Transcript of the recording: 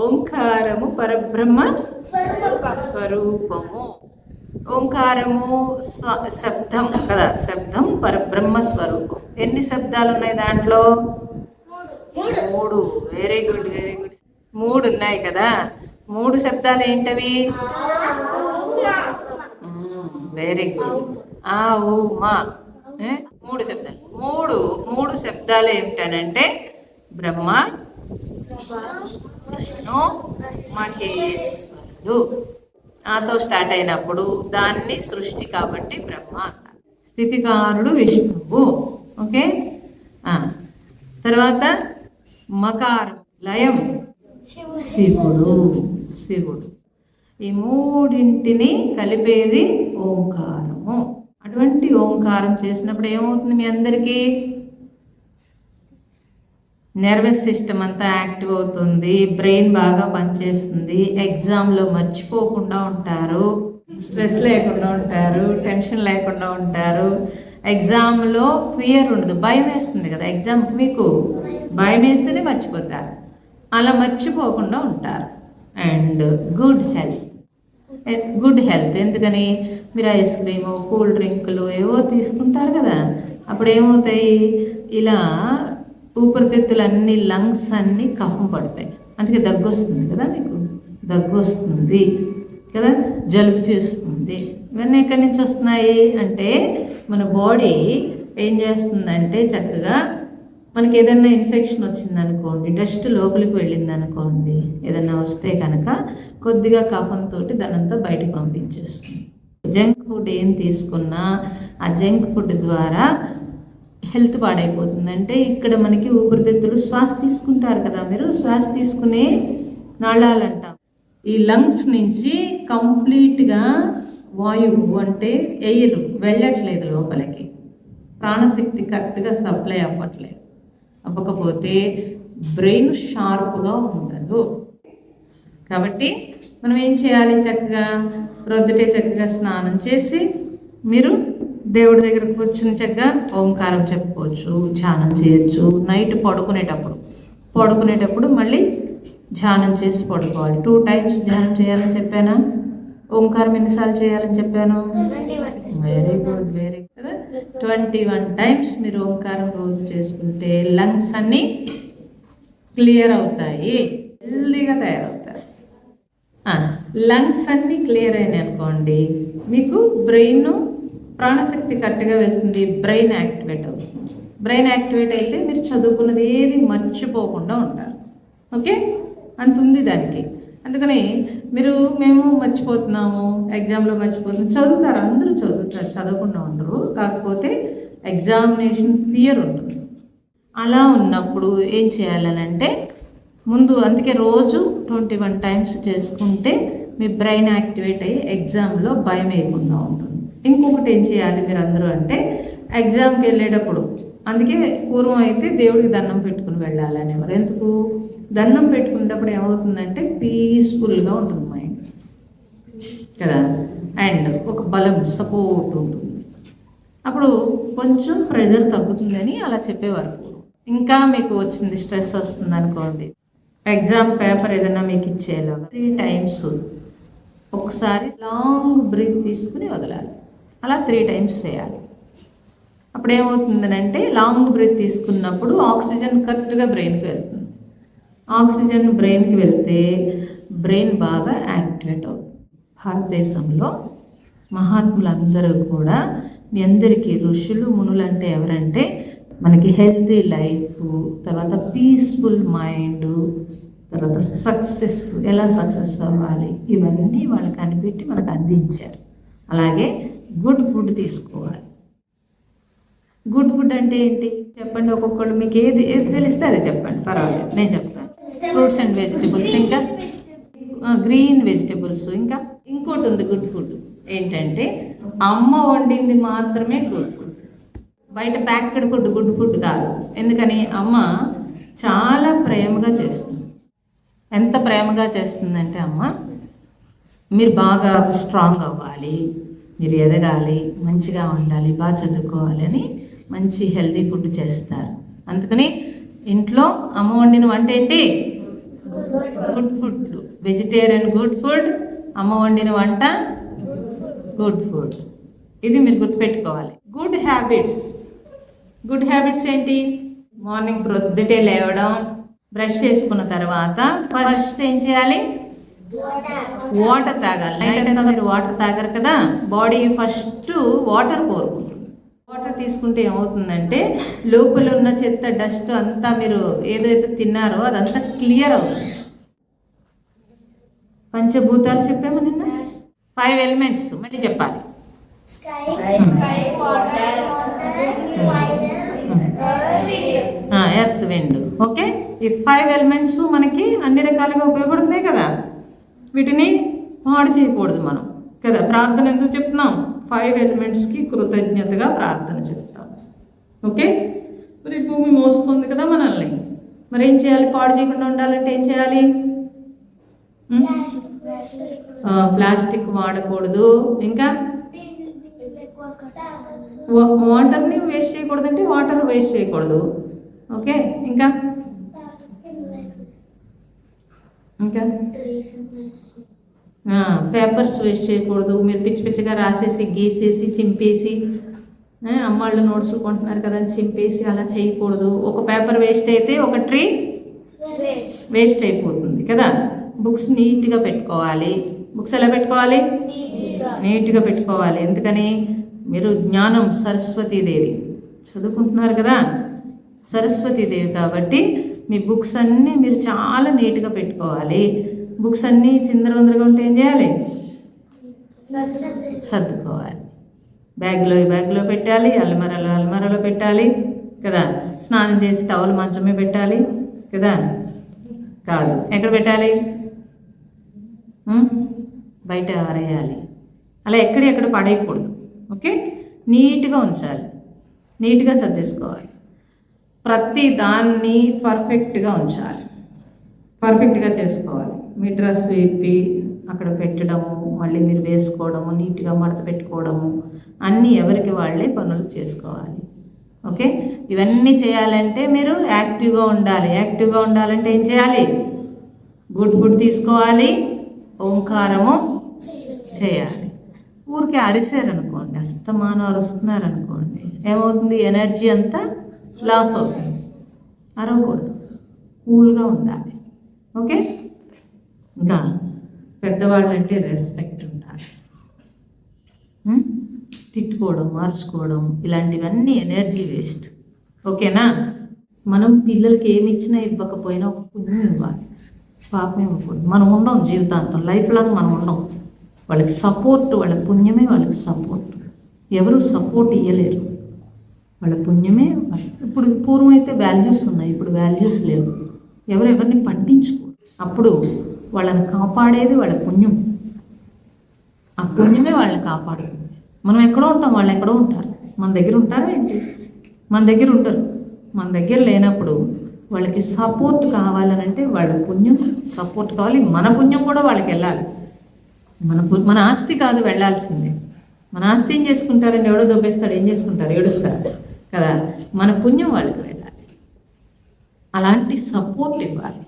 ఓంకారము పరబ్రహ్మ స్వరూపము. ఓంకారము శబ్దం కదా, శబ్దం పరబ్రహ్మ స్వరూపం. ఎన్ని శబ్దాలు ఉన్నాయి దాంట్లో? 3. Very good, very good. 3 ఉన్నాయి కదా. 3 శబ్దాలు ఏంటవి? Very good. ఆ ఊ మా 3 శబ్దాలు. మూడు శబ్దాలు ఏమిటనంటే బ్రహ్మ, విష్ణు, మహేశ్వరుడు. ఆతో స్టార్ట్ అయినప్పుడు దాన్ని సృష్టి కాబట్టి బ్రహ్మ అంటారు. స్థితికారుడు విష్ణువు. ఓకే. తర్వాత మకారం, లయం శివుడు. ఈ మూడింటిని కలిపేది ఓంకారము. అటువంటి ఓంకారం చేసినప్పుడు ఏమవుతుంది? మీ అందరికీ నర్వస్ సిస్టమ్ అంతా యాక్టివ్ అవుతుంది, బ్రెయిన్ బాగా పనిచేస్తుంది, ఎగ్జామ్లో మర్చిపోకుండా ఉంటారు, స్ట్రెస్ లేకుండా ఉంటారు, టెన్షన్ లేకుండా ఉంటారు, ఎగ్జామ్లో ఫియర్ ఉండదు. భయం వేస్తుంది కదా ఎగ్జామ్కి, మీకు భయం వేస్తేనే మర్చిపోతారు, అలా మర్చిపోకుండా ఉంటారు. And good health. ఎందుకని? మీరు ఐస్ క్రీము, కూల్ డ్రింకులు ఏవో తీసుకుంటారు కదా, అప్పుడు ఏమవుతాయి? ఇలా ఊపిరితిత్తులు అన్ని, లంగ్స్ అన్నీ కఫం పడతాయి. అందుకే దగ్గు వస్తుంది కదా, మీకు దగ్గు వస్తుంది కదా, జలుబు చేస్తుంది. ఇవన్నీ ఎక్కడి నుంచి వస్తున్నాయి అంటే మన బాడీ ఏం చేస్తుందంటే చక్కగా మనకి ఏదైనా ఇన్ఫెక్షన్ వచ్చిందనుకోండి, డస్ట్ లోపలికి వెళ్ళింది అనుకోండి, ఏదైనా వస్తే కనుక కొద్దిగా కఫంతో దానంతా బయటకు పంపించేస్తుంది. జంక్ ఫుడ్ ఏం తీసుకున్నా ఆ జంక్ ఫుడ్ ద్వారా హెల్త్ పాడైపోతుంది. అంటే ఇక్కడ మనకి ఊపిరితిత్తులు శ్వాస తీసుకుంటారు కదా, మీరు శ్వాస తీసుకునే నాళాలు అంటాం. ఈ లంగ్స్ నుంచి కంప్లీట్గా వాయువు అంటే ఎయిర్ వెళ్ళట్లేదు లోపలికి, ప్రాణశక్తి కరెక్ట్గా సప్లై అవ్వకపోతే బ్రెయిన్ షార్ప్గా ఉండదు. కాబట్టి మనం ఏం చేయాలి? చక్కగా ప్రొద్దుటే చక్కగా స్నానం చేసి మీరు దేవుడి దగ్గర కూర్చుని చక్కగా ఓంకారం చెప్పుకోవచ్చు, ధ్యానం చేయొచ్చు. నైట్ పడుకునేటప్పుడు మళ్ళీ ధ్యానం చేసి పడుకోవాలి. 2 times ధ్యానం చేయాలని చెప్పానా? ఓంకారం ఎన్నిసార్లు చేయాలని చెప్పాను? Very good, very good. 21 times మీరు ఓంకారం రోజు చేసుకుంటే లంగ్స్ అన్నీ క్లియర్ అవుతాయి, హెల్దీగా తయారవుతారు. లంగ్స్ అన్నీ క్లియర్ అయినాయి అనుకోండి, మీకు బ్రెయిన్ ప్రాణశక్తి కరెక్ట్గా వెళ్తుంది, బ్రెయిన్ యాక్టివేట్ అవుతుంది. బ్రెయిన్ యాక్టివేట్ అయితే మీరు చదువుకున్నది ఏది మర్చిపోకుండా ఉంటారు. ఓకే, అంత ఉంది దానికి. అందుకని మేము మర్చిపోతున్నాము, ఎగ్జామ్లో మర్చిపోతున్నాం, చదువుతారు, అందరూ చదువుతారు, చదవకుండా ఉండరు. కాకపోతే ఎగ్జామినేషన్ ఫియర్ ఉంటుంది. అలా ఉన్నప్పుడు ఏం చేయాలనంటే ముందు, అందుకే రోజు 21 times చేసుకుంటే మీ బ్రెయిన్ యాక్టివేట్ అయ్యి ఎగ్జామ్లో భయం వేయకుండా ఉంటుంది. ఇంకొకటి ఏం చేయాలి మీరు అందరూ అంటే, ఎగ్జామ్కి వెళ్ళేటప్పుడు, అందుకే పూర్వం అయితే దేవుడికి దండం పెట్టుకుని వెళ్ళాలనేవారు. ఎందుకు? దండం పెట్టుకునేటప్పుడు ఏమవుతుందంటే పీస్ఫుల్గా ఉంటుంది మైండ్ కదా, అండ్ ఒక బలం, సపోర్ట్ ఉంటుంది. అప్పుడు కొంచెం ప్రెజర్ తగ్గుతుందని అలా చెప్పేవారు. ఇంకా మీకు వచ్చింది స్ట్రెస్ వస్తుంది అనుకోండి, ఎగ్జామ్ పేపర్ ఏదైనా మీకు ఇచ్చేలాగా 3 times ఒకసారి లాంగ్ బ్రీత్ తీసుకుని వదలాలి. అలా 3 times చేయాలి. అప్పుడు ఏమవుతుందనంటే లాంగ్ బ్రీత్ తీసుకున్నప్పుడు ఆక్సిజన్ కరెక్ట్గా బ్రెయిన్కి వెళ్తుంది. ఆక్సిజన్ బ్రెయిన్కి వెళ్తే బ్రెయిన్ బాగా యాక్టివేట్ అవుతుంది. భారతదేశంలో మహాత్ములందరూ కూడా, మీ అందరికీ ఋషులు మునులు అంటే ఎవరంటే మనకి హెల్తీ లైఫ్, తర్వాత పీస్ఫుల్ మైండ్, తర్వాత సక్సెస్, ఎలా సక్సెస్ అవ్వాలి, ఇవన్నీ వాళ్ళకి కనిపెట్టి మనకు అందించారు. అలాగే గుడ్ ఫుడ్ తీసుకోవాలి. గుడ్ ఫుడ్ అంటే ఏంటి చెప్పండి? ఒక్కొక్కళ్ళు మీకు ఏది తెలిస్తే అది చెప్పండి, పర్వాలేదు, నేను చెప్తాను. ఫ్రూట్స్ అండ్ వెజిటబుల్స్, ఇంకా గ్రీన్ వెజిటబుల్స్, ఇంకా ఇంకోటి ఉంది గుడ్ ఫుడ్ ఏంటంటే అమ్మ వండింది మాత్రమే గుడ్ ఫుడ్. బయట ప్యాక్డ్ ఫుడ్ గుడ్ ఫుడ్ కాదు. ఎందుకని? అమ్మ చాలా ప్రేమగా చేస్తుంది. ఎంత ప్రేమగా చేస్తుందంటే అమ్మ, మీరు బాగా స్ట్రాంగ్ అవ్వాలి, మీరు ఎదగాలి, మంచిగా ఉండాలి, బాగా చదువుకోవాలి అని మంచి హెల్తీ ఫుడ్ చేస్తారు. అందుకని ఇంట్లో అమ్మ వండిన వంట ఏంటి? Good food. Vegetarian good food, అమ్మ వండిన వంట గుడ్ ఫుడ్. ఇది మీరు గుర్తుపెట్టుకోవాలి. Good habits. గుడ్ హ్యాబిట్స్ ఏంటి? మార్నింగ్ ప్రొద్దుటే లేవడం, బ్రష్ చేసుకున్న తర్వాత ఫస్ట్ ఏం చేయాలి? వాటర్ తాగాలి. నైట్ అంతా మీరు వాటర్ తాగరు కదా, బాడీ ఫస్ట్ వాటర్ కోరుకుంటుంది. వాటర్ తీసుకుంటే ఏమవుతుందంటే లోపల ఉన్న చెత్త, డస్ట్ అంతా మీరు ఏదైతే తిన్నారో అదంతా క్లియర్ అవుతుంది. పంచభూతాలు చెప్పాము నిన్న. 5 ఎలిమెంట్స్ మళ్ళీ చెప్పాలి. Earth, wind. ఓకే, ఈ 5 ఎలిమెంట్స్ మనకి అన్ని రకాలుగా ఉపయోగపడుతున్నాయి కదా. వీటిని పాడు చేయకూడదు మనం కదా. ప్రార్థన ఎందుకు చెప్తున్నాం? 5 ఎలిమెంట్స్కి కృతజ్ఞతగా ప్రార్థన చెప్తాం. ఓకే, మరి భూమి మోస్తుంది కదా మనల్ని. మరి ఏం చేయాలి? పాడు చేయకుండా ఉండాలంటే ఏం చేయాలి? ప్లాస్టిక్ వాడకూడదు. ఇంకా వాటర్ని వేస్ట్ చేయకూడదు. అంటే వాటర్ వేస్ట్ చేయకూడదు. ఓకే, ఇంకా ఇంకా పేపర్స్ వేస్ట్ చేయకూడదు. మీరు పిచ్చి పిచ్చిగా రాసేసి, గీసేసి, చింపేసి, అమ్మాళ్ళు నోట్స్ కొంటున్నారు కదా అని చింపేసి అలా చేయకూడదు. ఒక పేపర్ వేస్ట్ అయితే ఒక ట్రీ వేస్ట్ అయిపోతుంది కదా. బుక్స్ నీట్గా పెట్టుకోవాలి. బుక్స్ ఎలా పెట్టుకోవాలి? నీట్గా పెట్టుకోవాలి. ఎందుకని? మీరు జ్ఞానం సరస్వతీదేవి చదువుకుంటున్నారు కదా, సరస్వతీదేవి కాబట్టి మీ బుక్స్ అన్నీ మీరు చాలా నీట్గా పెట్టుకోవాలి. బుక్స్ అన్నీ చిందరవందరగా ఉంటే ఏం చేయాలి? సర్దుకోవాలి. బ్యాగ్లో పెట్టాలి, అల్మారాలో పెట్టాలి కదా. స్నానం చేసి టవల్ మంచమే పెట్టాలి కదా. కాదు, ఎక్కడ పెట్టాలి? బయట ఆరేయాలి. అలా ఎక్కడ పడేయకూడదు. ఓకే, నీట్గా ఉంచాలి, నీట్గా సర్దేసుకోవాలి. ప్రతి దాన్ని పర్ఫెక్ట్గా ఉంచాలి, పర్ఫెక్ట్గా చేసుకోవాలి. మీ డ్రెస్ విప్పి అక్కడ పెట్టడము, మళ్ళీ మీరు వేసుకోవడము, నీట్గా మడత పెట్టుకోవడము, అన్నీ ఎవరికి వాళ్ళే పనులు చేసుకోవాలి. ఓకే, ఇవన్నీ చేయాలంటే మీరు యాక్టివ్గా ఉండాలి. యాక్టివ్గా ఉండాలంటే ఏం చేయాలి? గుడ్ ఫుడ్ తీసుకోవాలి, ఓంకారము చేయాలి. ఊరికే అరిసారనుకోండి, అస్తమానం అరుస్తున్నారనుకోండి, ఏమవుతుంది? ఎనర్జీ అంతా లాస్ అవుతుంది. అరవకూడదు, కూల్గా ఉండాలి. ఓకే, ఇంకా పెద్దవాళ్ళంటే రెస్పెక్ట్ ఉండాలి. తిట్టుకోవడం, మార్చుకోవడం ఇలాంటివన్నీ ఎనర్జీ వేస్ట్. ఓకేనా? మనం పిల్లలకి ఏమి ఇచ్చినా ఇవ్వకపోయినా ఒక పుణ్యం ఇవ్వాలి, పాపం ఇవ్వకూడదు. మనం ఉండం జీవితాంతం, లైఫ్ లాంగ్ మనం ఉండం. వాళ్ళకి సపోర్ట్, వాళ్ళ పుణ్యమే వాళ్ళకి సపోర్ట్. ఎవరు సపోర్ట్ ఇవ్వలేరు, వాళ్ళ పుణ్యమే. ఇప్పుడు పూర్వం అయితే వాల్యూస్ ఉన్నాయి, ఇప్పుడు వాల్యూస్ లేవు. ఎవరిని పట్టించుకోరు. అప్పుడు వాళ్ళని కాపాడేది వాళ్ళ పుణ్యం. ఆ పుణ్యమే వాళ్ళని కాపాడుతుంది. మనం ఎక్కడో ఉంటాం, వాళ్ళు ఎక్కడో ఉంటారు. మన దగ్గర ఉంటారా ఏంటి? మన దగ్గర ఉంటారు. మన దగ్గర లేనప్పుడు వాళ్ళకి సపోర్ట్ కావాలనంటే వాళ్ళ పుణ్యం సపోర్ట్ కావాలి. మన పుణ్యం కూడా వాళ్ళకి వెళ్ళాలి. మన ఆస్తి కాదు వెళ్ళాల్సిందే. మన ఆస్తి ఏం చేసుకుంటారండి? ఎవడో దొబ్బేస్తాడు, ఏం చేసుకుంటారు? ఏడుస్తారు కదా. మన పుణ్యం వాళ్ళకి వెళ్ళాలి. అలాంటి సపోర్ట్ ఇవ్వాలి.